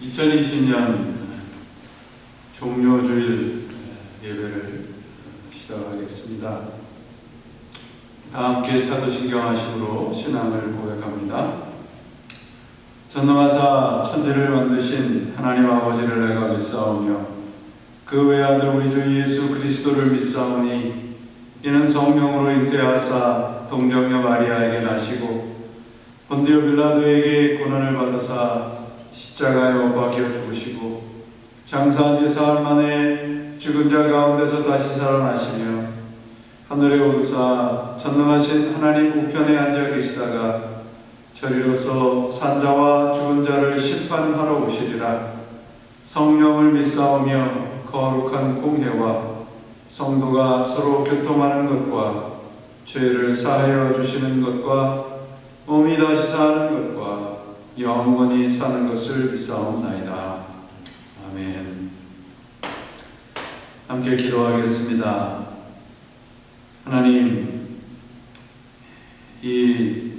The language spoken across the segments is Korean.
2020년 종료주일 예배를 시작하겠습니다. 다 함께 사도신경 하심으로 신앙을 고백합니다. 전능하사 천지를 만드신 하나님 아버지를 내가 믿사오며 그 외아들 우리 주 예수 그리스도를 믿사오니 이는 성령으로 잉태하사 동정녀 마리아에게 나시고 본디오 빌라도에게 고난을 받으사 십자가에 못 박혀 죽으시고 장사한 지 사흘 만에 죽은 자 가운데서 다시 살아나시며 하늘에 오르사 전능하신 하나님 우편에 앉아 계시다가 저리로서 산자와 죽은 자를 심판하러 오시리라. 성령을 믿사오며 거룩한 공회와 성도가 서로 교통하는 것과 죄를 사하여 주시는 것과 몸이 다시 사는 것과 영원히 사는 것을 믿사옵나이다. 아멘. 함께 기도하겠습니다. 하나님, 이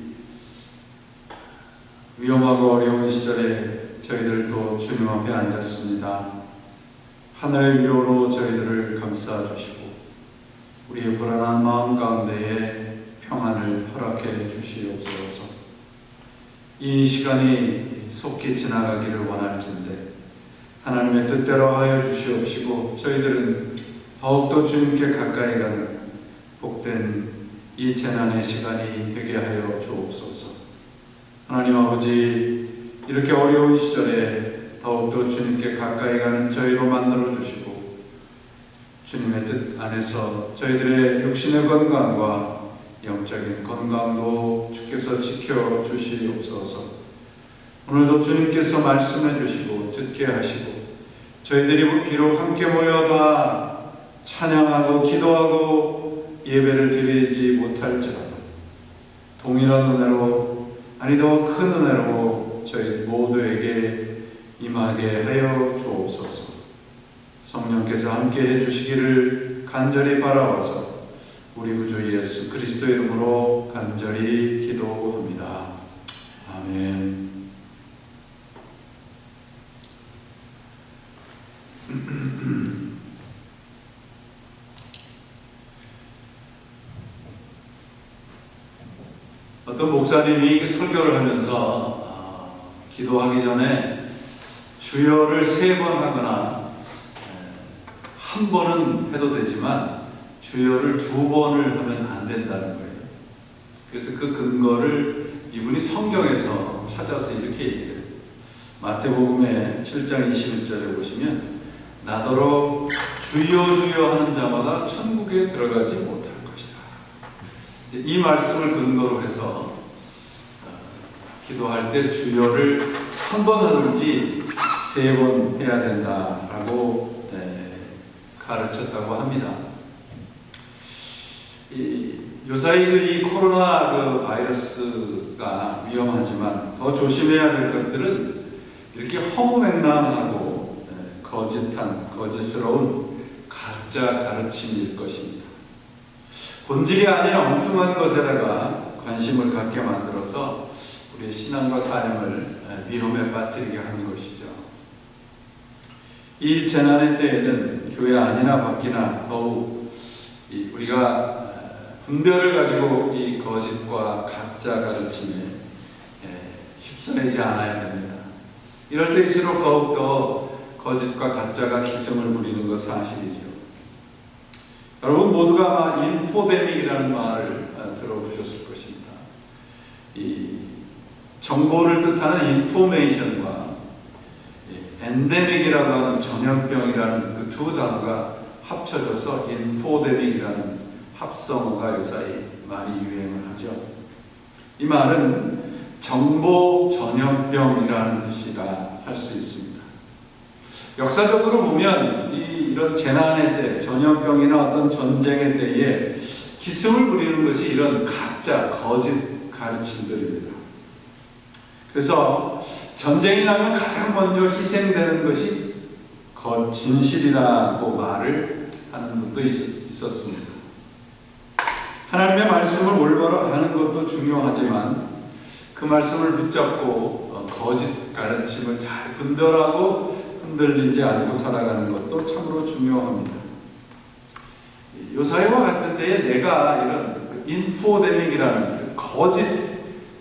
위험하고 어려운 시절에 저희들도 주님 앞에 앉았습니다. 하늘의 위로로 저희들을 감싸주시고 우리의 불안한 마음 가운데에 평안을 허락해 주시옵소서. 이 시간이 속히 지나가기를 원할진대 하나님의 뜻대로 하여 주시옵시고 저희들은 더욱더 주님께 가까이 가는 복된 이 재난의 시간이 되게 하여 주옵소서. 하나님 아버지, 이렇게 어려운 시절에 더욱더 주님께 가까이 가는 저희로 만들어 주시고 주님의 뜻 안에서 저희들의 육신의 건강과 영적인 건강도 주께서 지켜주시옵소서. 오늘도 주님께서 말씀해 주시고 듣게 하시고 저희들이 비록 함께 모여 다 찬양하고 기도하고 예배를 드리지 못할지라도 동일한 은혜로 아니 더 큰 은혜로 저희 모두에게 임하게 하여 주옵소서. 성령께서 함께 해주시기를 간절히 바라와서 우리 구주 예수 그리스도의 이름으로 간절히 기도합니다. 아멘. 어떤 목사님이 설교를 하면서 기도하기 전에 주여를 3번 하거나 한 번은 해도 되지만 주여를 2번을 하면 안 된다는 거예요. 그래서 그 근거를 이분이 성경에서 찾아서 이렇게 얘기해요. 마태복음의 7장 21절에 보시면 나더러 주여 주여 하는 자마다 천국에 들어가지 못할 것이다. 이 말씀을 근거로 해서 기도할 때 주여를 한 번 하는지 3번 해야 된다라고 가르쳤다고 합니다. 요사이 이 코로나 바이러스가 위험하지만 더 조심해야 될 것들은 이렇게 허무맹랑하고 거짓스러운 가짜 가르침일 것입니다. 본질이 아니라 엉뚱한 것에다가 관심을 갖게 만들어서 우리의 신앙과 삶을 위험에 빠뜨리게 하는 것이죠. 이 재난의 때에는 교회 안이나 밖이나 더욱 우리가 분별을 가지고 이 거짓과 가짜 가르침에 휩싸이지 않아야 됩니다. 이럴 때일수록 더욱더 거짓과 가짜가 기승을 부리는 것 사실이죠. 여러분 모두가 아마 인포데믹이라는 말을 들어보셨을 것입니다. 이 정보를 뜻하는 인포메이션과 엔데믹이라고 하는 전염병이라는 그 두 단어가 합쳐져서 인포데믹이라는 합성어가 요사이 많이 유행을 하죠. 이 말은 정보 전염병이라는 뜻이라 할 수 있습니다. 역사적으로 보면 이런 재난의 때, 전염병이나 어떤 전쟁의 때에 기승을 부리는 것이 이런 가짜, 거짓 가르침들입니다. 그래서 전쟁이 나면 가장 먼저 희생되는 것이 진실이라고 말을 하는 분도 있었습니다. 하나님의 말씀을 올바로 아는 것도 중요하지만 그 말씀을 붙잡고 거짓 가르침을 잘 분별하고 흔들리지 않고 살아가는 것도 참으로 중요합니다. 요사이와 같은 때에 내가 이런 인포데믹이라는 거짓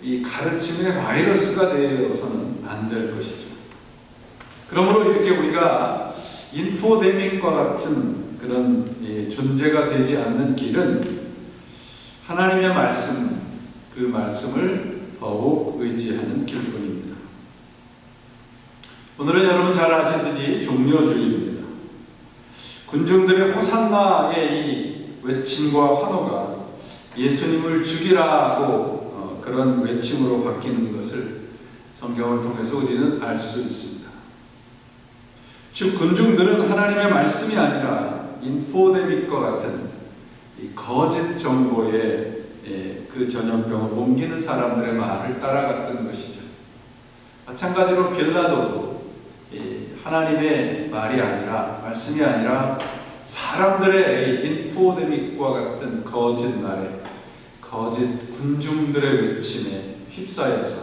이 가르침의 바이러스가 되어서는 안 될 것이죠. 그러므로 이렇게 우리가 인포데믹과 같은 그런 존재가 되지 않는 길은 하나님의 말씀, 그 말씀을 더욱 의지하는 길뿐입니다. 오늘은 여러분 잘 아시듯이 종려주일입니다. 군중들의 호산나의 이 외침과 환호가 예수님을 죽이라고 그런 외침으로 바뀌는 것을 성경을 통해서 우리는 알 수 있습니다. 즉 군중들은 하나님의 말씀이 아니라 인포데믹과 같은 이 거짓 정보의 그 전염병을 옮기는 사람들의 말을 따라갔던 것이죠. 마찬가지로 빌라도도 하나님의 말이 아니라 말씀이 아니라 사람들의 인포데믹과 같은 거짓 말에 거짓 군중들의 외침에 휩싸여서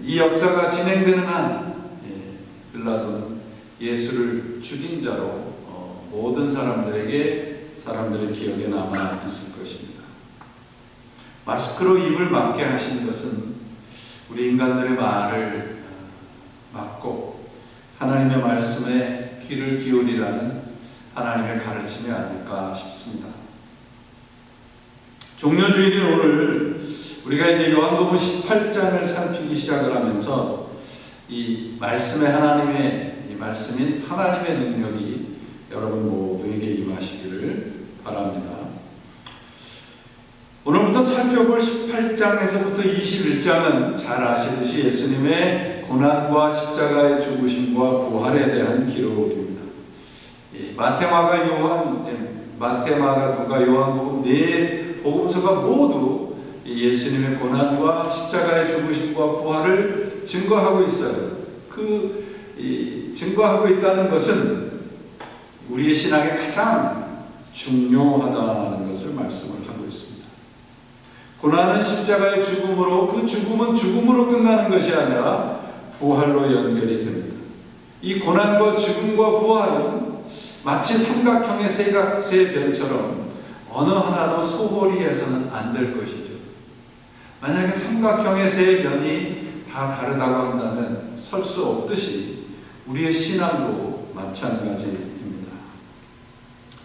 이 역사가 진행되는 한 빌라도는 예수를 죽인 자로 모든 사람들의 기억에 남아 있을 것입니다. 마스크로 입을 막게 하신 것은 우리 인간들의 말을 막고 하나님의 말씀에 귀를 기울이라는 하나님의 가르침이 아닐까 싶습니다. 종려주일인 오늘 우리가 이제 요한복음 18장을 살피기 시작을 하면서 이 말씀의 하나님의 이 말씀인 하나님의 능력이 여러분 모두에게 임하시기를 바랍니다. 오늘부터 살펴볼 18장에서부터 21장은 잘 아시듯이 예수님의 고난과 십자가의 죽으심과 부활에 대한 기록입니다. 마태, 마가, 누가, 요한복음 네 복음서가 모두 예수님의 고난과 십자가의 죽으심과 부활을 증거하고 있어요. 증거하고 있다는 것은 우리의 신앙에 가장 중요하다는 것을 말씀을 하고 있습니다. 고난은 십자가의 죽음으로, 그 죽음은 죽음으로 끝나는 것이 아니라 부활로 연결이 됩니다. 이 고난과 죽음과 부활은 마치 삼각형의 세 변처럼 어느 하나도 소홀히 해서는 안 될 것이죠. 만약에 삼각형의 세 변이 다 다르다고 한다면 설 수 없듯이 우리의 신앙도 마찬가지입니다.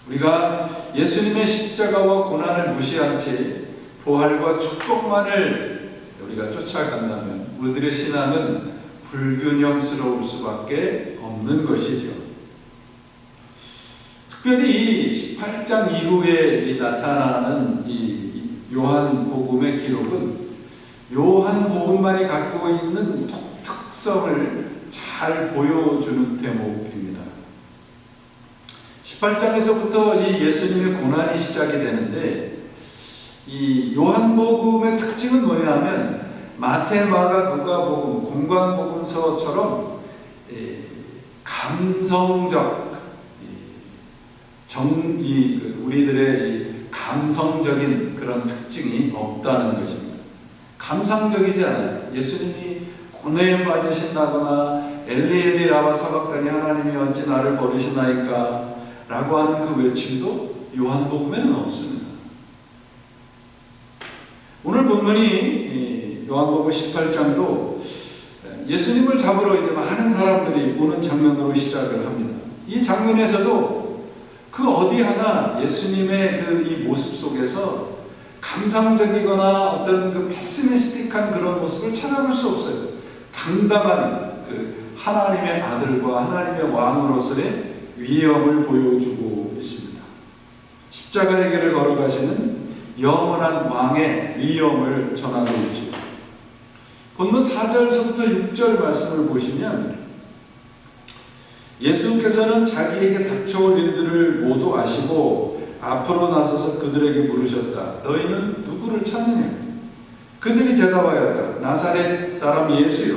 우리가 예수님의 십자가와 고난을 무시한 채 부활과 축복만을 우리가 쫓아간다면 우리들의 신앙은 불균형스러울 수밖에 없는 것이죠. 특별히 이 18장 이후에 나타나는 이 요한복음의 기록은 요한복음만이 갖고 있는 독특성을 잘 보여주는 대목입니다. 18장에서부터 이 예수님의 고난이 시작이 되는데 이 요한복음의 특징은 뭐냐면 마태, 마가, 누가복음, 공관복음서처럼 감성적 우리들의 감성적인 그런 특징이 없다는 것입니다. 감상적이지 않아요. 예수님이 고뇌에 빠지신다거나 엘리 라마 사박다니 하나님이 어찌 나를 버리시나이까 라고 하는 그 외침도 요한복음에는 없습니다. 오늘 본문이 요한복음 18장도 예수님을 잡으러 이제 많은 사람들이 오는 장면으로 시작을 합니다. 이 장면에서도 그 어디 하나 예수님의 그 이 모습 속에서 감상적이거나 어떤 그 패시미스틱한 그런 모습을 찾아볼 수 없어요. 당당한 그 하나님의 아들과 하나님의 왕으로서의 위엄을 보여주고 있습니다. 십자가의 길을 걸어가시는 영원한 왕의 위엄을 전하고 있죠. 본문 4절부터 6절 말씀을 보시면 예수께서는 자기에게 닥쳐올 일들을 모두 아시고 앞으로 나서서 그들에게 물으셨다. 너희는 누구를 찾느냐? 그들이 대답하였다. 나사렛 사람 예수요.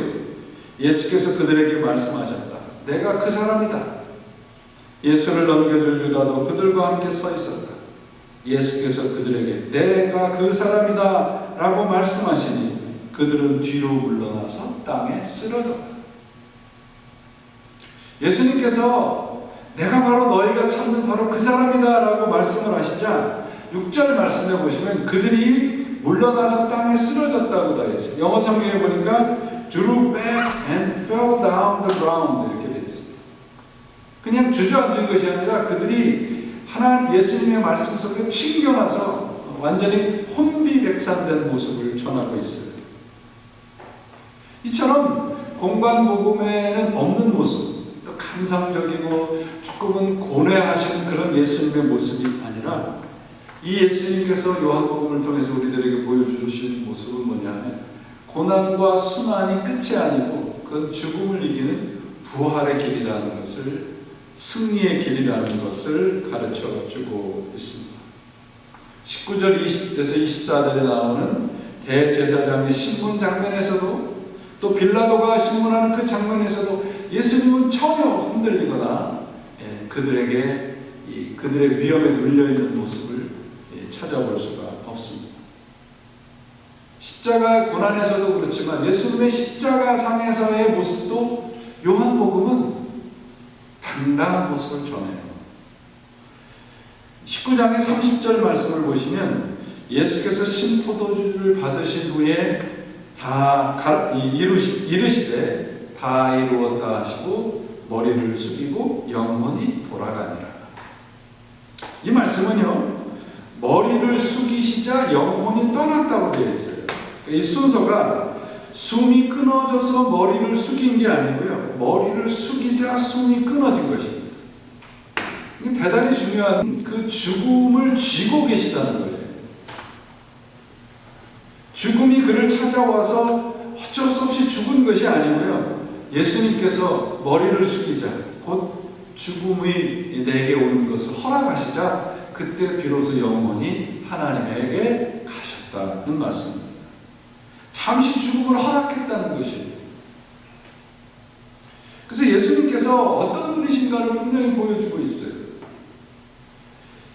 예수께서 그들에게 말씀하셨다. 내가 그 사람이다. 예수를 넘겨줄 유다도 그들과 함께 서 있었다. 예수께서 그들에게 내가 그 사람이다 라고 말씀하시니 그들은 뒤로 물러나서 땅에 쓰러졌다. 예수님께서 내가 바로 너희가 찾는 바로 그 사람이다 라고 말씀을 하시자 6절 말씀해 보시면 그들이 물러나서 땅에 쓰러졌다고 다 했어요. 영어 성경에 보니까 drew back and fell down the ground 이렇게 되어 있습니다. 그냥 주저앉은 것이 아니라 그들이 하나님 예수님의 말씀 속에 튕겨나서 완전히 혼비백산된 모습을 전하고 있어요. 이처럼 공관복음에는 없는 모습, 또 감상적이고 조금은 고뇌하시는 그런 예수님의 모습이 아니라 이 예수님께서 요한복음을 통해서 우리들에게 보여주신 모습은 뭐냐면 고난과 순환이 끝이 아니고 그건 죽음을 이기는 부활의 길이라는 것을, 승리의 길이라는 것을 가르쳐 주고 있습니다. 19절 20에서 24절에 나오는 대제사장의 신문 장면에서도 또 빌라도가 신문하는 그 장면에서도 예수님은 전혀 흔들리거나 그들에게 그들의 위험에 눌려있는 모습을 찾아볼 수가 없습니다. 십자가 고난에서도 그렇지만 예수님의 십자가 상에서의 모습도 요한복음은 당당한 모습을 전해요. 19장의 30절 말씀을 보시면 예수께서 신포도주를 받으신 후에 이르시되 다 이루었다 하시고 머리를 숙이고 영원히 돌아가니라. 이 말씀은요, 머리를 숙이시자 영혼이 떠났다고 되어 있어요. 이 순서가 숨이 끊어져서 머리를 숙인 게 아니고요, 머리를 숙이자 숨이 끊어진 것입니다. 이게 대단히 중요한, 그 죽음을 쥐고 계시다는 거예요. 죽음이 그를 찾아와서 어쩔 수 없이 죽은 것이 아니고요, 예수님께서 머리를 숙이자 곧 죽음이 내게 오는 것을 허락하시자 그때 비로소 영원히 하나님에게 가셨다는 말씀입니다. 잠시 죽음을 허락했다는 것이에요. 그래서 예수님께서 어떤 분이신가를 분명히 보여주고 있어요.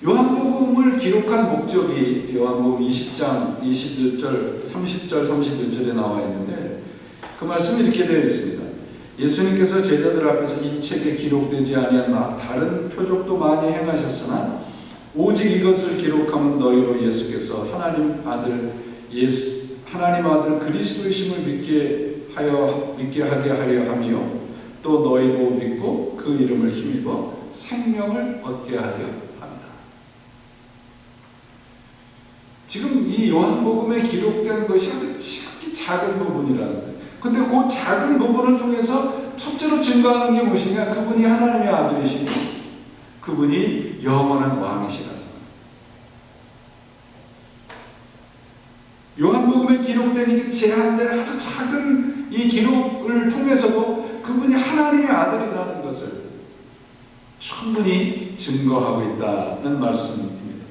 요한복음을 기록한 목적이 요한복음 20장 21절, 30절, 31절에 나와 있는데 그 말씀이 이렇게 되어 있습니다. 예수님께서 제자들 앞에서 이 책에 기록되지 아니한 다른 표적도 많이 행하셨으나 오직 이것을 기록하면 너희로 예수께서 하나님 아들 그리스도이심을 믿게 하게 하려 하며 또 너희도 믿고 그 이름을 힘입어 생명을 얻게 하려 합니다. 지금 이 요한복음에 기록된 것이 아주 지극히 작은 부분이라는 거예요. 근데 그 작은 부분을 통해서 첫째로 증거하는 게 무엇이냐? 그분이 하나님의 아들이시고 그분이 영원한 왕이시라는 거예요. 요한복음에 기록된 이 제한된 아주 작은 이 기록을 통해서도 그분이 하나님의 아들이라는 것을 충분히 증거하고 있다는 말씀입니다.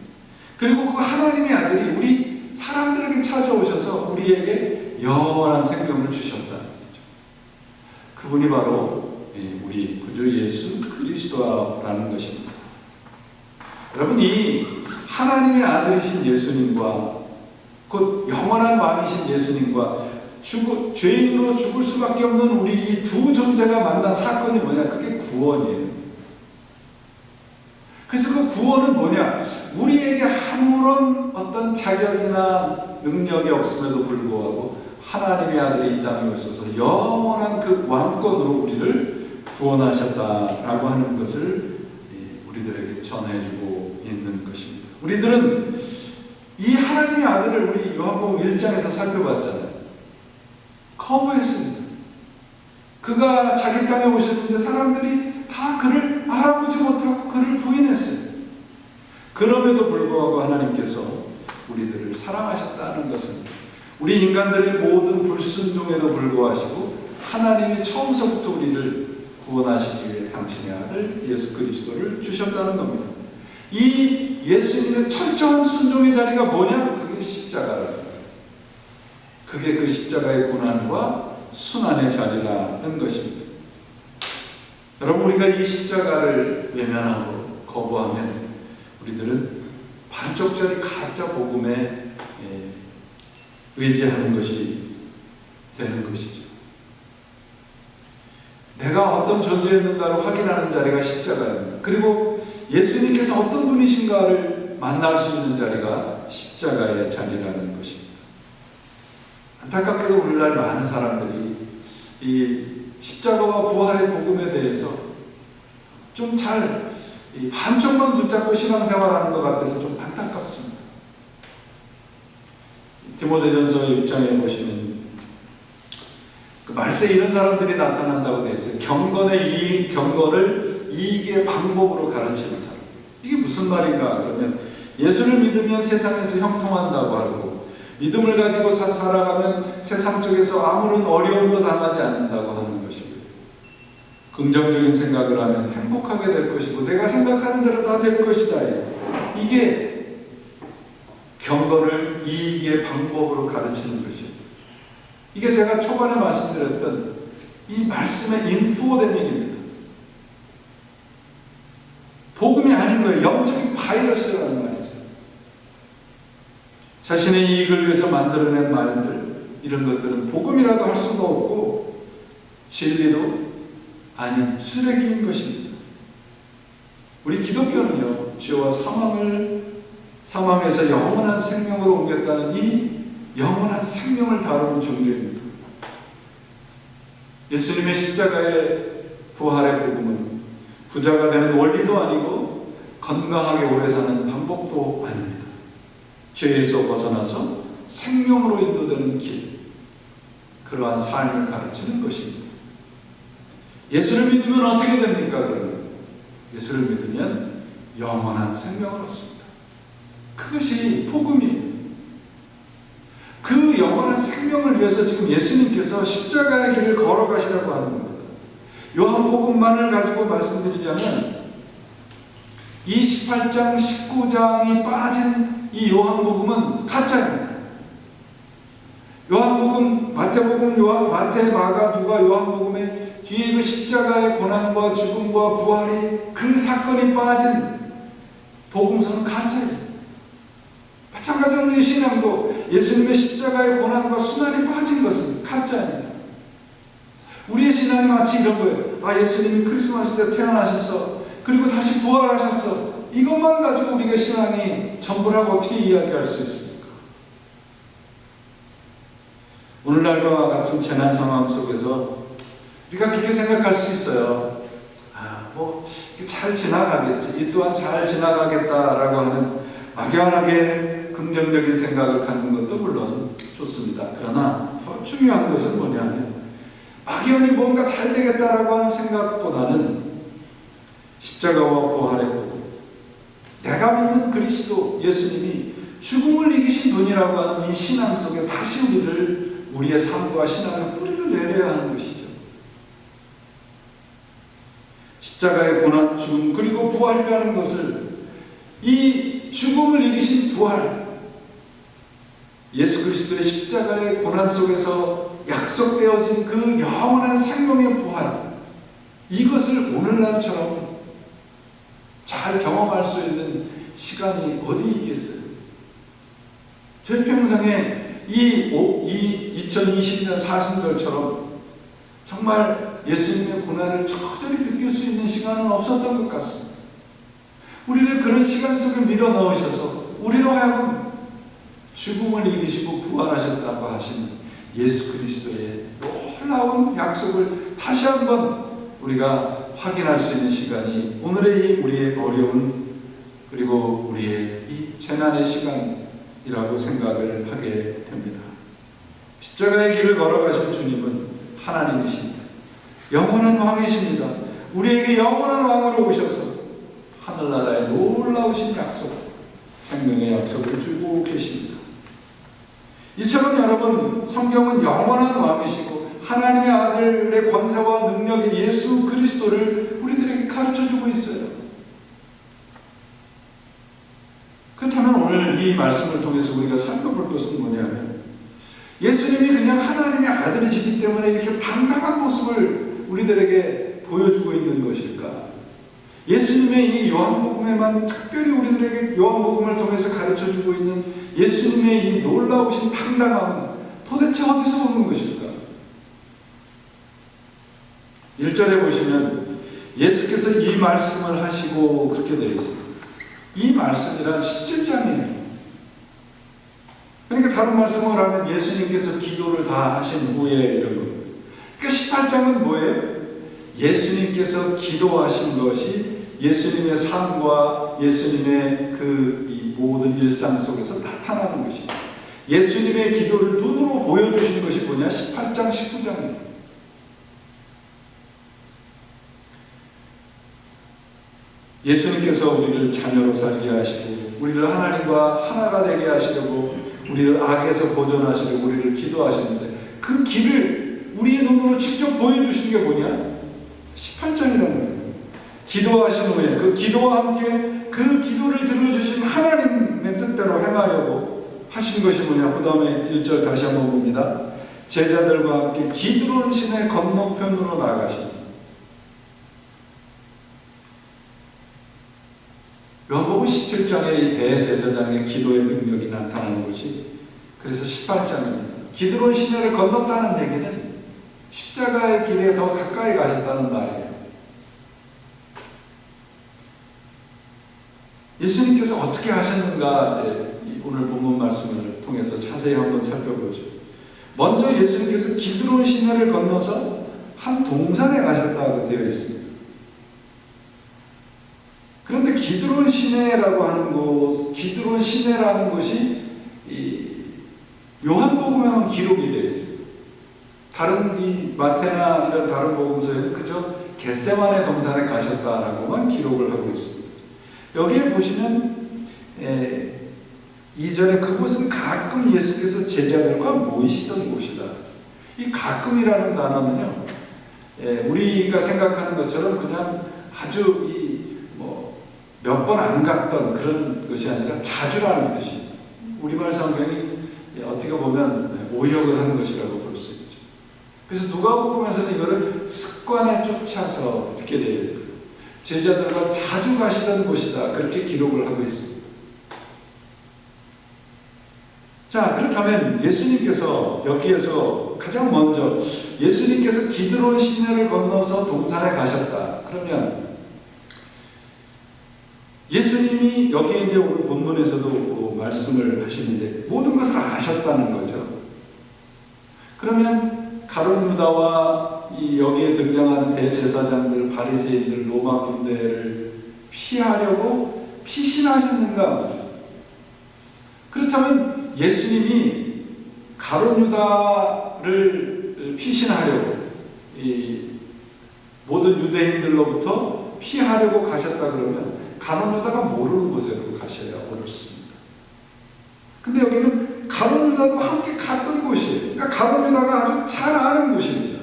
그리고 그 하나님의 아들이 우리 사람들에게 찾아오셔서 우리에게 영원한 생명을 주셨다는 거죠. 그분이 바로 우리 구주 예수 그리스도라는 것입니다. 여러분, 이 하나님의 아들이신 예수님과 곧 영원한 왕이신 예수님과 죄인으로 죽을 수밖에 없는 우리 이 두 존재가 만난 사건이 뭐냐? 그게 구원이에요. 그래서 그 구원은 뭐냐? 우리에게 아무런 어떤 자격이나 능력이 없음에도 불구하고 하나님의 아들이 이 땅에 오셔서 영원한 그 왕권으로 우리를 구원하셨다라고 하는 것을 우리들에게 전해주고 있는 것입니다. 우리들은 이 하나님의 아들을 우리 요한복음 1장에서 살펴봤잖아요. 거부했습니다. 그가 자기 땅에 오셨는데 사람들이 다 그를 알아보지 못하고 그를 부인했어요. 그럼에도 불구하고 하나님께서 우리들을 사랑하셨다는 것입니다. 우리 인간들의 모든 불순종에도 불구하시고 하나님이 처음서부터 우리를 구원하시기 위해 당신의 아들 예수 그리스도를 주셨다는 겁니다. 이 예수님의 철저한 순종의 자리가 뭐냐? 그게 십자가라는 거예요. 그게 그 십자가의 고난과 순환의 자리라는 것입니다. 여러분, 우리가 이 십자가를 외면하고 거부하면 우리들은 반쪽짜리 가짜 복음에 의지하는 것이 되는 것이죠. 내가 어떤 존재였는가를 확인하는 자리가 십자가입니다. 그리고 예수님께서 어떤 분이신가를 만날 수 있는 자리가 십자가의 자리라는 것입니다. 안타깝게도 오늘날 많은 사람들이 이 십자가와 부활의 복음에 대해서 좀 잘 한쪽만 붙잡고 신앙생활하는 것 같아서 좀 안타깝습니다. 디모데전서 6장에 보시면 그 말세에 이런 사람들이 나타난다고 되어 있어요. 경건을 이익의 방법으로 가르치는 사람. 이게 무슨 말인가? 그러면 예수를 믿으면 세상에서 형통한다고 하고, 믿음을 가지고 살아가면 세상 쪽에서 아무런 어려움도 당하지 않는다고 하는 것이고요. 긍정적인 생각을 하면 행복하게 될 것이고, 내가 생각하는 대로 다 될 것이다. 이게 경건을 이익의 방법으로 가르치는 것이에요. 이게 제가 초반에 말씀드렸던 이 말씀의 인포데믹입니다. 복음이 아닌 거예요. 영적인 바이러스라는 말이죠. 자신의 이익을 위해서 만들어낸 말들, 이런 것들은 복음이라도 할 수도 없고 진리도 아닌 쓰레기인 것입니다. 우리 기독교는요, 죄와 사망에서 영원한 생명으로 옮겼다는 이 영원한 생명을 다루는 종교입니다. 예수님의 십자가의 부활의 복음은 부자가 되는 원리도 아니고 건강하게 오래 사는 방법도 아닙니다. 죄에서 벗어나서 생명으로 인도되는 길, 그러한 삶을 가르치는 것입니다. 예수를 믿으면 어떻게 됩니까? 그러면 예수를 믿으면 영원한 생명을 얻습니다. 그것이 복음이에요. 그 영원한 생명을 위해서 지금 예수님께서 십자가의 길을 걸어가시라고 하는 겁니다. 요한복음만을 가지고 말씀드리자면 이 18장, 19장이 빠진 이 요한복음은 가짜입니다. 요한복음, 마태복음, 마태, 마가, 누가 요한복음의 뒤에 그 십자가의 고난과 죽음과 부활이 그 사건이 빠진 복음서는 가짜예요. 마찬가지로 이 신앙도 예수님의 십자가의 고난과 순환이 빠진 것은 가짜입니다. 우리의 신앙이 마치 이런 거예요. 아, 예수님이 크리스마스 때 태어나셨어. 그리고 다시 부활하셨어. 이것만 가지고 우리가 신앙이 전부라고 어떻게 이야기할 수 있습니까? 오늘날과 같은 재난 상황 속에서 우리가 그렇게 생각할 수 있어요. 잘 지나가겠지. 이 또한 잘 지나가겠다라고 하는 막연하게 긍정적인 생각을 갖는 것도 물론 좋습니다. 그러나 더 중요한 것은 뭐냐면 막연히 뭔가 잘 되겠다라고 하는 생각보다는 십자가와 부활의 복음, 내가 믿는 그리스도 예수님이 죽음을 이기신 분이라고 하는 이 신앙 속에 다시 우리의 삶과 신앙의 뿌리를 내려야 하는 것이죠. 십자가의 고난, 죽음, 그리고 부활이라는 것을, 이 죽음을 이기신 부활, 예수 그리스도의 십자가의 고난 속에서 약속되어진 그 영원한 생명의 부활, 이것을 오늘날처럼 잘 경험할 수 있는 시간이 어디 있겠어요? 제 평생에 이 2020년 사순절처럼 정말 예수님의 고난을 저절히 느낄 수 있는 시간은 없었던 것 같습니다. 우리를 그런 시간 속에 밀어 넣으셔서 우리로 하여금 죽음을 이기시고 부활하셨다고 하신 예수 그리스도의 놀라운 약속을 다시 한번 우리가 확인할 수 있는 시간이 오늘의 우리의 어려운, 그리고 우리의 이 재난의 시간이라고 생각을 하게 됩니다. 십자가의 길을 걸어가신 주님은 하나님이십니다. 영원한 왕이십니다. 우리에게 영원한 왕으로 오셔서 하늘나라의 놀라우신 약속, 생명의 약속을 주고 계십니다. 이처럼 여러분, 성경은 영원한 왕이시고 하나님의 아들의 권세와 능력의 예수 그리스도를 우리들에게 가르쳐주고 있어요. 그렇다면 오늘 이 말씀을 통해서 우리가 살펴볼 것은 뭐냐면, 예수님이 그냥 하나님의 아들이시기 때문에 이렇게 당당한 모습을 우리들에게 보여주고 있는 것일까? 예수님의 이 요한복음에만 특별히 우리들에게 요한복음을 통해서 가르쳐주고 있는 예수님의 이 놀라우신 당당함은 도대체 어디서 오는 것일까? 1절에 보시면 예수께서 이 말씀을 하시고 그렇게 되어 있습니다. 이 말씀이란 17장이에요. 그러니까 다른 말씀을 하면 예수님께서 기도를 다 하신 후에 이런 거예요. 그러니까 18장은 뭐예요? 예수님께서 기도하신 것이 예수님의 삶과 예수님의 이 모든 일상 속에서 나타나는 것입니다. 예수님의 기도를 눈으로 보여주시는 것이 뭐냐? 18장, 19장이에요. 예수님께서 우리를 자녀로 살게 하시고 우리를 하나님과 하나가 되게 하시려고 우리를 악에서 보존하시려고 우리를 기도하시는데 그 길을 우리의 눈으로 직접 보여주시는 게 뭐냐? 18장이라는 거예요. 기도하신 후에 그 기도와 함께 그 기도를 들어주신 하나님의 뜻대로 행하려고 하신 것이 뭐냐? 그 다음에 1절 다시 한번 봅니다. 제자들과 함께 기드론 시내 건너편으로 나가신 요한복음 17장에 이 대제사장의 기도의 능력이 나타나는 것이 그래서 18장입니다. 기드론 시내를 건넜다는 얘기는 십자가의 길에 더 가까이 가셨다는 말이에요. 예수님께서 어떻게 하셨는가 이제 오늘 본문 말씀을 통해서 자세히 한번 살펴보죠. 먼저 예수님께서 기드론 시내를 건너서 한 동산에 가셨다고 되어 있습니다. 그런데 기드론 시내라고 하는 곳, 기드론 시내라는 것이 이 요한복음에만 기록이 되어 있어요. 다른 이 마태나 이런 다른 복음서에는 그저 겟세마네 동산에 가셨다라고만 기록을 하고 있습니다. 여기에 보시면 2절에 그곳은 가끔 예수께서 제자들과 모이시던 곳이다. 이 가끔이라는 단어는요, 우리가 생각하는 것처럼 그냥 아주 몇 번 안 갔던 그런 것이 아니라 자주라는 뜻입니다. 우리말 성경이 어떻게 보면 오역을 하는 것이라고 볼 수 있죠. 그래서 누가복음에서는 이거를 습관에 쫓아서 이렇게 돼요. 제자들과 자주 가시던 곳이다. 그렇게 기록을 하고 있습니다. 자, 그렇다면 예수님께서 여기에서 가장 먼저 예수님께서 기드론 시내를 건너서 동산에 가셨다. 그러면 예수님이 여기에 이제 오늘 본문에서도 말씀을 하시는데 모든 것을 아셨다는 거죠. 그러면 가룟 유다와 이 여기에 등장하는 대제사장들, 바리새인들, 로마 군대를 피하려고 피신하셨는가? 그렇다면 예수님이 가룟 유다를 피신하려고 이 모든 유대인들로부터 피하려고 가셨다 그러면 가룟 유다가 모르는 곳으로 가셔야 어렵습니다. 근데 여기는 가룟 유다도 함께 갔던 곳이에요. 그러니까 가룟 유다가 아주 잘 아는 곳입니다.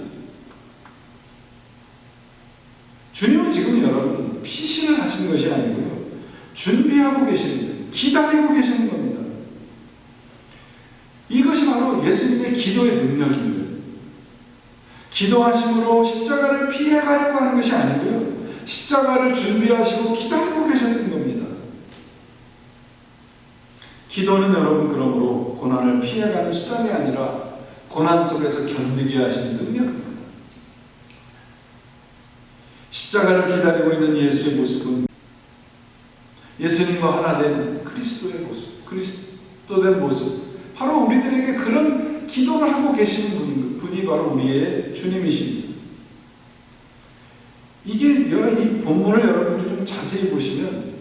주님은 지금 여러분 피신을 하시는 것이 아니고요, 준비하고 계시는, 기다리고 계시는 겁니다. 이것이 바로 예수님의 기도의 능력입니다. 기도하심으로 십자가를 피해가려고 하는 것이 아니고요, 십자가를 준비하시고 기다리고 계셨던 겁니다. 기도는 여러분 그러므로 고난을 피해가는 수단이 아니라 고난 속에서 견디게 하시는 능력입니다. 십자가를 기다리고 있는 예수의 모습은 예수님과 하나 된 그리스도의 모습, 그리스도된 모습, 바로 우리들에게 그런 기도를 하고 계시는 분이 바로 우리의 주님이십니다. 이게 이 본문을 여러분들이 좀 자세히 보시면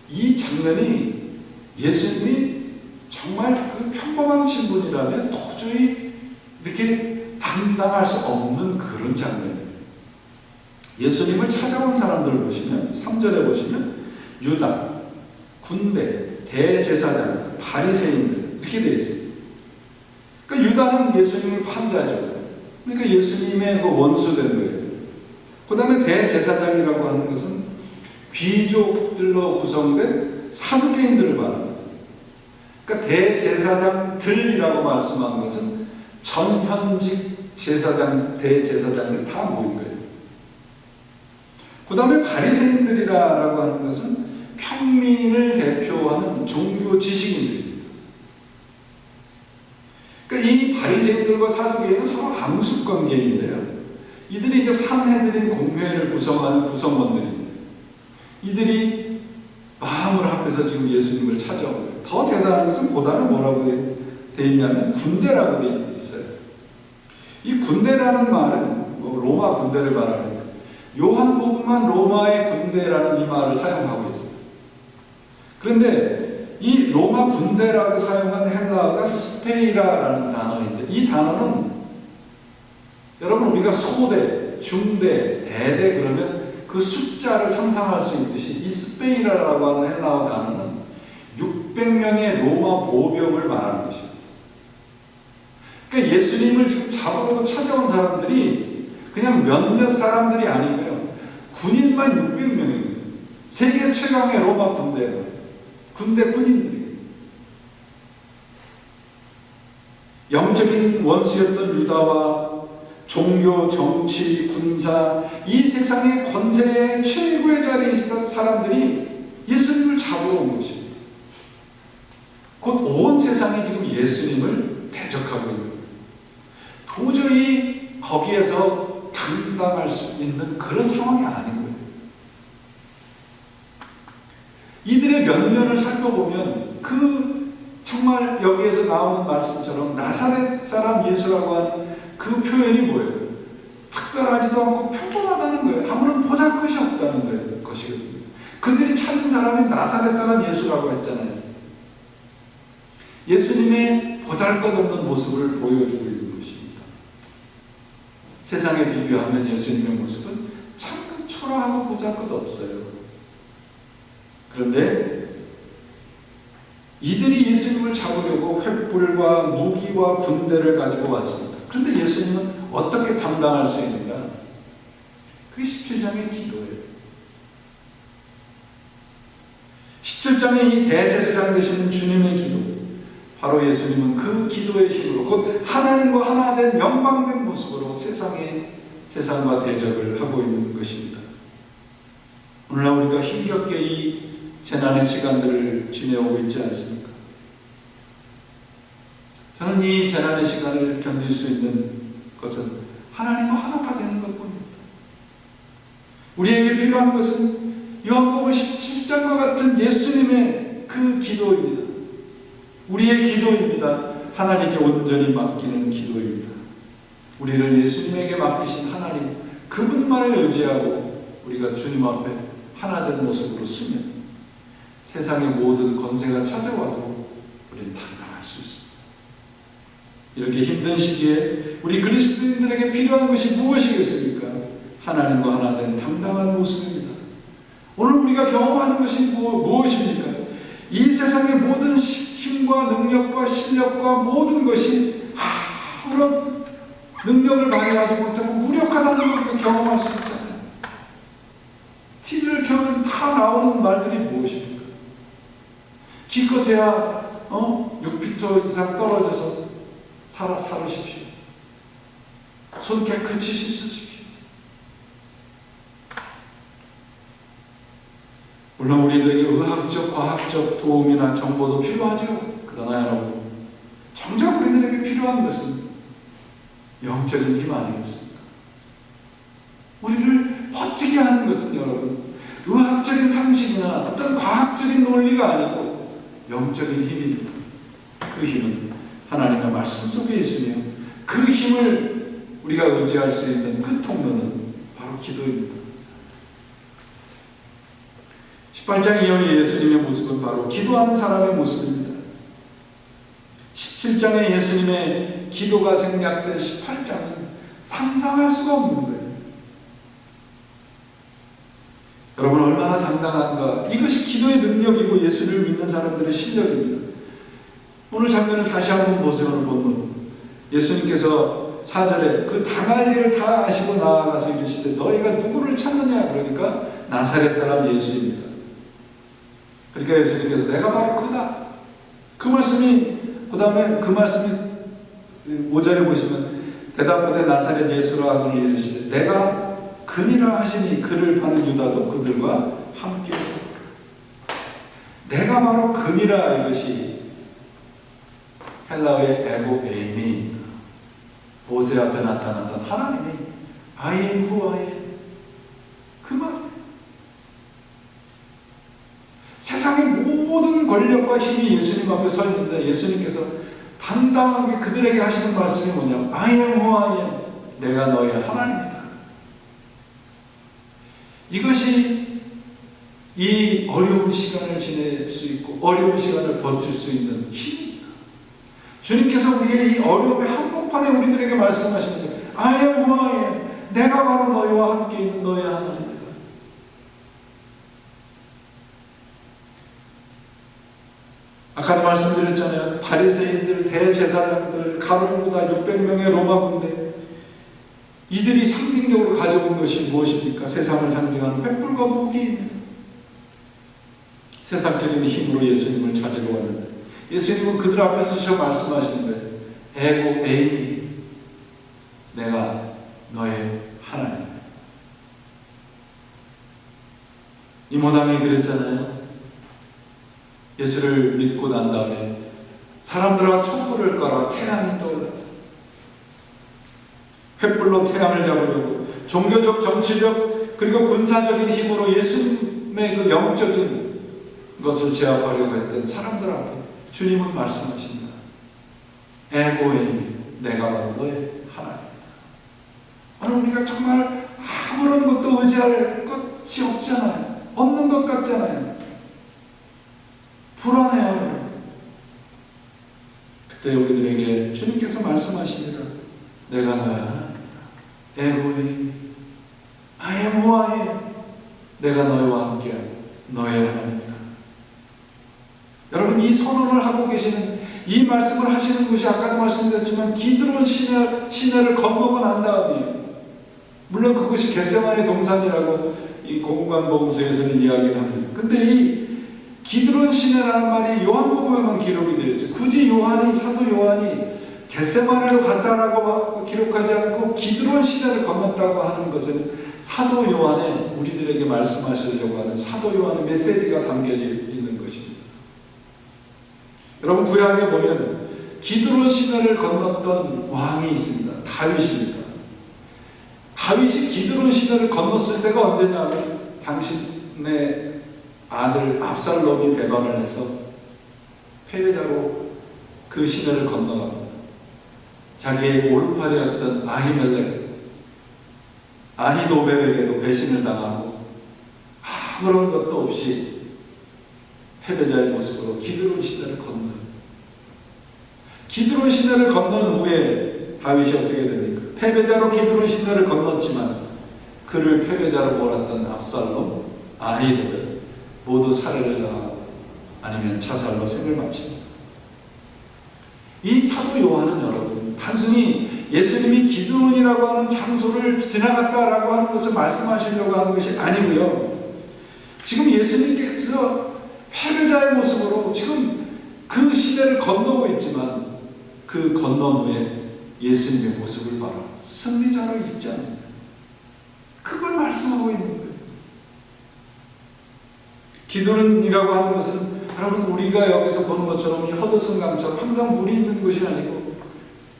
이 장면이 예수님이 정말 그 평범한 신분이라면 도저히 이렇게 담당할 수 없는 그런 장면이에요. 예수님을 찾아온 사람들을 보시면 3절에 보시면 유다, 군대, 대제사장, 바리새인들 이렇게 되어 있습니다. 그러니까 유다는 예수님을 판자죠. 그러니까 예수님의 그 원수된 거예요. 그 다음에 대제사장이라고 하는 것은 귀족들로 구성된 사두개인들을 말합니다. 그러니까 대제사장들이라고 말씀한 것은 전현직 제사장, 대제사장들이 다 모인 거예요. 그 다음에 바리새인들이라고 하는 것은 평민을 대표하는 종교 지식인들입니다. 그러니까 이 바리새인들과 사두개인은 서로 암습 관계인데요. 이들이 이제 산헤드린 공회를 구성하는 구성원들입니다. 이들이 마음을 합해서 지금 예수님을 찾아오는 거예요. 더 대단한 것은 고단에 뭐라고 되어 있냐면 군대라고 되어 있어요. 이 군대라는 말은 로마 군대를 말하는 거예요. 요한복음만 로마의 군대라는 이 말을 사용하고 있어요. 그런데 이 로마 군대라고 사용한 헬라어가 스페이라라는 단어인데, 이 단어는 여러분 우리가 소대, 중대, 대대 그러면 그 숫자를 상상할 수 있듯이 이 스페이라라고 하는 헬라어 단어는 600명의 로마 보병을 말하는 것입니다. 그러니까 예수님을 지금 잡으러 찾아온 사람들이 그냥 몇몇 사람들이 아니고요. 군인만 600명이에요. 세계 최강의 로마 군대 군인들이. 영적인 원수였던 유다와 종교, 정치, 군사, 이 세상의 권세의 최고의 자리에 있었던 사람들이 예수님을 잡으러 온 것입니다. 곧 온 세상이 지금 예수님을 대적하고 있는 거예요. 도저히 거기에서 감당할 수 있는 그런 상황이 아닌 거예요. 이들의 면면을 살펴보면 정말 여기에서 나오는 말씀처럼 나사렛 사람 예수라고 하는 그 표현이 뭐예요? 특별하지도 않고 평범하다는 거예요. 아무런 보잘것이 없다는 것이거든요. 그들이 찾은 사람이 나사렛 사람 예수라고 했잖아요. 예수님의 보잘것없는 모습을 보여주고 있는 것입니다. 세상에 비교하면 예수님의 모습은 참 초라하고 보잘것없어요. 그런데 이들이 예수님을 잡으려고 횃불과 무기와 군대를 가지고 왔습니다. 그런데 예수님은 어떻게 감당할 수 있는가? 그게 17장의 기도예요. 17장의 이 대제사장 되시는 주님의 기도, 바로 예수님은 그 기도의 힘으로 곧 하나님과 하나 된 영광된 모습으로 세상과 대적을 하고 있는 것입니다. 오늘날 우리가 힘겹게 이 재난의 시간들을 지내오고 있지 않습니까? 저는 이 재난의 시간을 견딜 수 있는 것은 하나님과 하나가 되는 것뿐입니다. 우리에게 필요한 것은 요한복음 17장과 같은 예수님의 그 기도입니다. 우리의 기도입니다. 하나님께 온전히 맡기는 기도입니다. 우리를 예수님에게 맡기신 하나님, 그분만을 의지하고 우리가 주님 앞에 하나된 모습으로 서면 세상의 모든 권세가 찾아와도 우리는 당당할 수 있습니다. 이렇게 힘든 시기에 우리 그리스도인들에게 필요한 것이 무엇이겠습니까? 하나님과 하나 된 당당한 모습입니다. 오늘 우리가 경험하는 것이 무엇입니까? 이 세상의 모든 힘과 능력과 실력과 모든 것이 아무런 능력을 발휘하지 못하고 무력하다는 걸 경험할 수 있잖아요. TV를 켜면 다 나오는 말들이 무엇입니까? 기껏해야 6피터 이상 떨어져서 살으십시오. 손 깨끗이 씻으십시오. 물론 우리들에게 의학적, 과학적 도움이나 정보도 필요하죠. 그러나 여러분, 정작 우리들에게 필요한 것은 영적인 힘 아니겠습니까? 우리를 버티게 하는 것은 여러분, 의학적인 상식이나 어떤 과학적인 논리가 아니고 영적인 힘입니다. 그 힘은 하나님의 말씀 속에 있으며 그 힘을 우리가 의지할 수 있는 그 통로는 바로 기도입니다. 18장 이후의 예수님의 모습은 바로 기도하는 사람의 모습입니다. 17장의 예수님의 기도가 생략된 18장은 상상할 수가 없는 거예요. 여러분 얼마나 당당한가. 이것이 기도의 능력이고 예수를 믿는 사람들의 실력입니다. 오늘 장면을 다시 한번 보세요. 오늘 본문 예수님께서 4절에 그 당할 일을 다 아시고 나아가서 이르시되 너희가 누구를 찾느냐? 그러니까 나사렛 사람 예수입니다. 그러니까 예수님께서 내가 바로 그다. 그 말씀이 그 다음에 그 말씀이 5절에 보시면 대답하되 나사렛 예수라 하더니 이르시되 내가 그니라 하시니 그를 파는 유다도 그들과 함께 있었다. 내가 바로 그니라. 이것이 헬라어의 에고 에이미입니다. 보세 앞에 나타났던 하나님이 I am who I am. 그 말. 세상의 모든 권력과 힘이 예수님 앞에 서 있는데 예수님께서 당당하게 그들에게 하시는 말씀이 뭐냐면 I am who I am. 내가 너의 하나님이다. 이것이 이 어려운 시간을 지낼 수 있고 어려운 시간을 버틸 수 있는 힘입니다. 주님께서 우리의 이 어려움의 한복판에 우리들에게 말씀하시는 거예요. I am who I am. 내가 바로 너희와 함께 있는 너의 하나님이다. 아까도 말씀드렸잖아요. 바리새인들, 대제사장들, 가룟유다 600명의 로마 군대, 이들이 상징적으로 가져온 것이 무엇입니까? 세상을 상징하는 횃불과 무기입니다. 세상적인 힘으로 예수님을 찾으러 왔는데 예수님은 그들 앞에 서셔 말씀하시는데 에고 에이미, 내가 너의 하나님. 이모당이 그랬잖아요. 예수를 믿고 난 다음에 사람들과 촛불을 깔아 태양이 떠올랐다. 횃불로 태양을 잡으려고 종교적, 정치적, 그리고 군사적인 힘으로 예수님의 그 영적인 것을 제압하려고 했던 사람들 앞에 주님은 말씀하십니다. 에고에이, 내가 바로 너의 하나님. 오늘 우리가 정말 아무런 것도 의지할 것이 없잖아요. 없는 것 같잖아요. 불안해요. 그때 우리들에게 주님께서 말씀하십니다. 내가 너의 하나님이다. 에고에이, I am who I am. 내가 너희와 함께한 너의 하나님이다. 여러분, 이 선언을 하고 계시는, 이 말씀을 하시는 것이 아까도 말씀드렸지만 기드론 시내를 건너고 난 다음이에요. 물론 그것이 겟세마네 동산이라고 이 공관복음서에서는 이야기를 합니다. 근데 이 기드론 시내라는 말이 요한복음에만 기록이 되어 있어요. 굳이 사도 요한이 겟세마네로 갔다라고 기록하지 않고 기드론 시내를 건넜다고 하는 것은 사도 요한의 우리들에게 말씀하시려고 하는 사도 요한의 메시지가 담겨 있는 것입니다. 여러분, 구약에 보면 기드론 시내를 건넜던 왕이 있습니다. 다윗입니다. 다윗이 기드론 시내를 건넜을 때가 언제냐면 당신의 아들 압살롬이 배반을 해서 패배자로 그 시내를 건너갑니다. 자기의 오른팔이었던 아히멜렉, 아히도벨에게도 배신을 당하고 아무런 것도 없이 패배자의 모습으로 기드론 시내를 건너요. 기드론 시내를 건넌 후에 다윗이 어떻게 됩니까? 패배자로 기드론 시내를 건넜지만 그를 패배자로 몰았던 압살롬, 아히도벨 모두 살해를 당하고 아니면 자살로 생을 마칩니다. 이 사도 요한은 여러분 단순히 예수님이 기드론이라고 하는 장소를 지나갔다라고 하는 것을 말씀하시려고 하는 것이 아니고요. 지금 예수님께서 패배자의 모습으로 지금 그 시대를 건너고 있지만 그 건넌 후에 예수님의 모습을 바라 승리자로 있지 않습니다. 그걸 말씀하고 있는 거예요. 기드론이라고 하는 것은 여러분 우리가 여기서 보는 것처럼 이 허드슨강처럼 항상 물이 있는 것이 아니고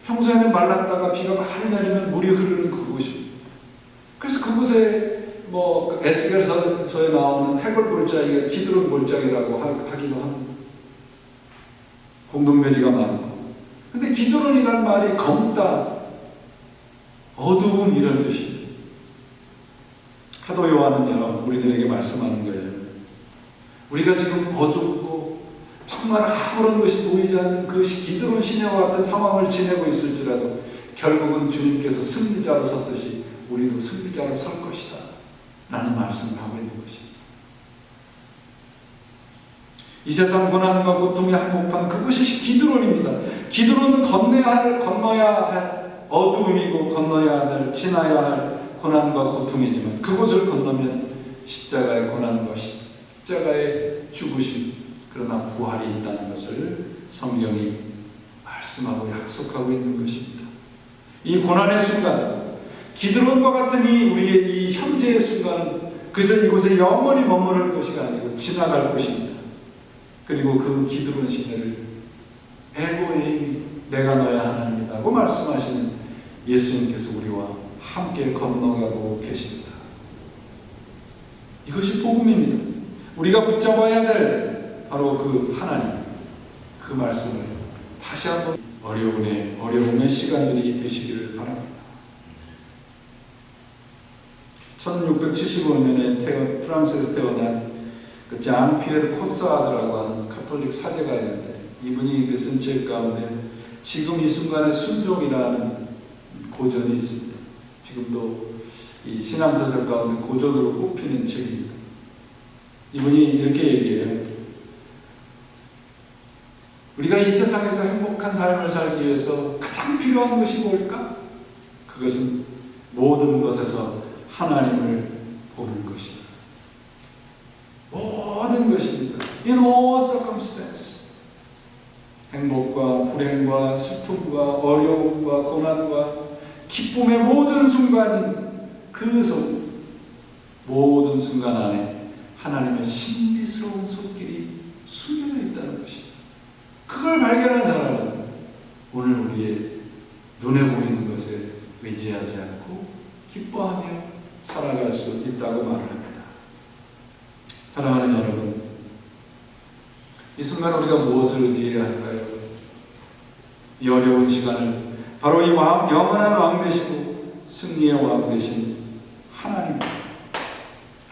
평소에는 말랐다가 비가 많이 내리면 물이 흐르는 그곳입니다. 그래서 그곳에 뭐 에스겔서에 나오는 해골 골짜기가 기드론 골짜기라고 하기도 합니다. 공동묘지가 많고. 근데 기드론이라는 말이 검다, 어두움 이런 뜻입니다. 사도 요한은요 우리들에게 말씀하는 거예요. 우리가 지금 어둡고 정말 아무런 것이 보이지 않는 그 기드론 시내와 같은 상황을 지내고 있을지라도 결국은 주님께서 승리자로 섰듯이 우리도 승리자로 설 것이다 라는 말씀을 하고 있는 것입니다. 이 세상 고난과 고통의 한복판, 그것이 기드론입니다. 기드론은 건너야 할 어두움이고 건너야 할, 지나야 할 고난과 고통이지만 그곳을 건너면 십자가의 고난과 십자가의 죽으심, 그러나 부활이 있다는 것을 성경이 말씀하고 약속하고 있는 것입니다. 이 고난의 순간, 기드론과 같은 우리의 이 현재의 순간은 그저 이곳에 영원히 머무를 것이 아니고 지나갈 것입니다. 그리고 그 기드론 시내를 에고에이, 내가 너의 하나님이라고 말씀하시는 예수님께서 우리와 함께 건너가고 계십니다. 이것이 복음입니다. 우리가 붙잡아야 될 바로 그 하나님, 그 말씀을 다시 한번 어려움의 시간들이 되시기를 바랍니다. 1675년에 프랑스에서 태어난 그 잔 피에르 코사드라고 하는 가톨릭 사제가 있는데, 이분이 그 쓴 책 가운데 지금 이 순간의 순종이라는 고전이 있습니다. 지금도 이 신앙서들 가운데 고전으로 꼽히는 책입니다. 이분이 이렇게 얘기해요. 우리가 이 세상에서 행복한 삶을 살기 위해서 가장 필요한 것이 뭘까? 그것은 모든 것에서 하나님을 보는 것입니다. 모든 것입니다. In all circumstances. 행복과 불행과 슬픔과 어려움과 고난과 기쁨의 모든 순간인 모든 순간 안에 하나님의 신비스러운 손길이 숨겨져 있다는 것입니다. 그걸 발견한 사람은 오늘 우리의 눈에 보이는 것에 의지하지 않고 기뻐하며 살아갈 수 있다고 말을 합니다. 사랑하는 여러분, 이 순간 우리가 무엇을 의지해야 할까요? 이 어려운 시간을 바로 이 영원한 왕 되시고 승리의 왕 되신 하나님,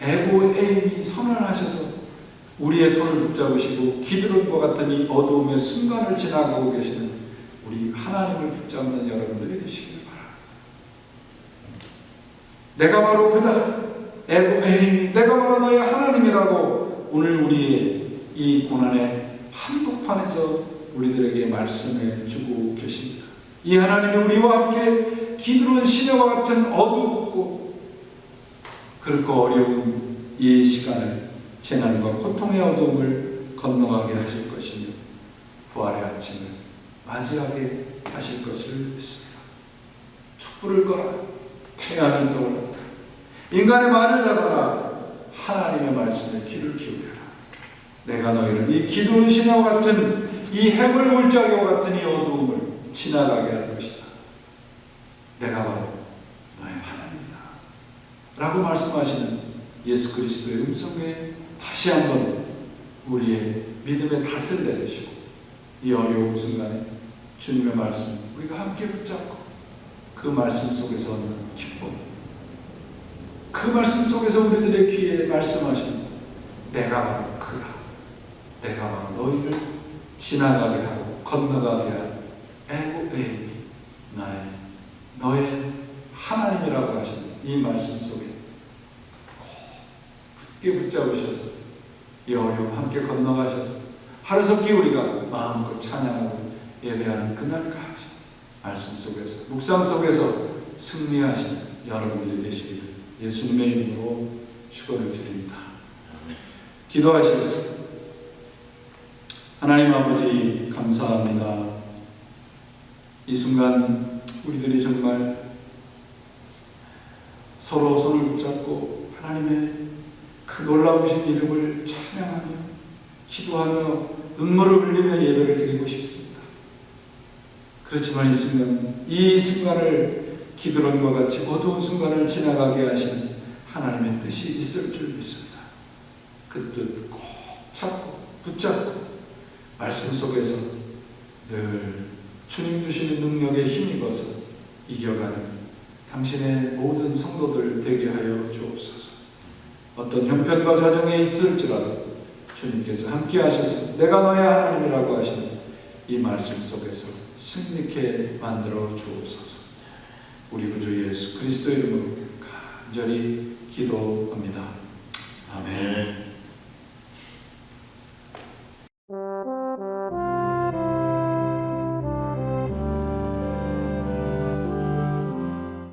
에고에임이 선언하셔서 우리의 손을 붙잡으시고 기드론과 같은 이 어두움의 순간을 지나가고 계시는 우리 하나님을 붙잡는 여러분들이 되시길 바랍니다. 내가 바로 그다. 에고에임이 내가 바로 너의 하나님이라고 오늘 우리의 이 고난의 한복판에서 우리들에게 말씀해 주고 계십니다. 이 하나님이 우리와 함께 기드론 시내와 같은 어둡고 그렇고 어려운 이 시간을, 재난과 고통의 어둠을 건너가게 하실 것이며 부활의 아침을 맞이하게 하실 것을 믿습니다. 촛불을 꺼라. 태양이 떠올랐다. 인간의 말을 닫아라. 하나님의 말씀에 귀를 기울여라. 내가 너희를 이 기드론 시내와 같은 이 해물 골짜기와 같은 이 어두움을 지나가게 할 것이다. 내가 바로 너의 하나님이다 라고 말씀하시는 예수 그리스도의 음성에 다시 한번 우리의 믿음의 닷을 내리시고 이 어려운 순간에 주님의 말씀 우리가 함께 붙잡고 그 말씀 속에서 얻는 기쁨, 그 말씀 속에서 우리들의 귀에 말씀하시는 내가 바로 그다. 내가 바로 너희를 지나가게 하고 건너가게 할 에고에임이 너의 하나님이라고 하시는 이 말씀 속에 굳게 붙잡으셔서 이 어려움 함께 건너가셔서 하루속히 우리가 마음껏 찬양하고 예배하는 그날까지 말씀 속에서 묵상 속에서 승리하시는 여러분들이 되시기를 예수님의 이름으로 축원을 드립니다. 기도하시겠습니다. 하나님 아버지 감사합니다. 이 순간 우리들이 정말 서로 손을 붙잡고 하나님의 그 놀라우신 이름을 찬양하며 기도하며 눈물을 흘리며 예배를 드리고 싶습니다. 그렇지만 이 순간을 기드론과 같이 어두운 순간을 지나가게 하시는 하나님의 뜻이 있을 줄 믿습니다. 그 뜻 꼭 찾고 붙잡고 말씀 속에서 늘 주님 주시는 능력에 힘입어서 이겨가는 당신의 모든 성도들 되게 하여 주옵소서. 어떤 형편과 사정에 있을지라도 주님께서 함께 하셔서 내가 너의 하나님이라고 하시는 이 말씀 속에서 승리케 만들어 주옵소서. 우리 구주 예수 그리스도 이름으로 간절히 기도합니다. 아멘.